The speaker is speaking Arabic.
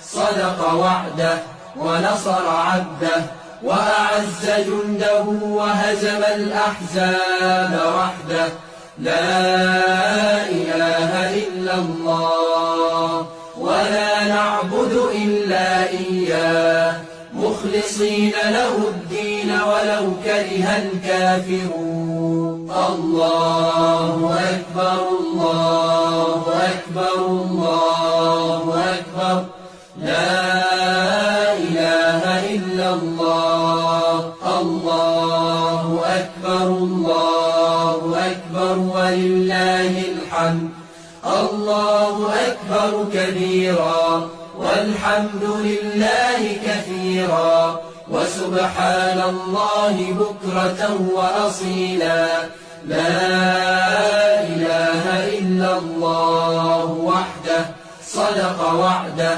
صدق وعده ونصر عبده وأعز جنده وهزم الأحزاب وحده. لا إله إلا الله ولا نعبد إلا إياه مخلصين له الدين ولو كره الكافرون. الله أكبر الله أكبر الله أكبر. لا إله إلا الله. الله أكبر الله أكبر ولله الحمد. الله أكبر كبيرا والحمد لله كثيرا وسبحان الله بكرة وأصيلا. لا إله إلا الله وحده صدق وعده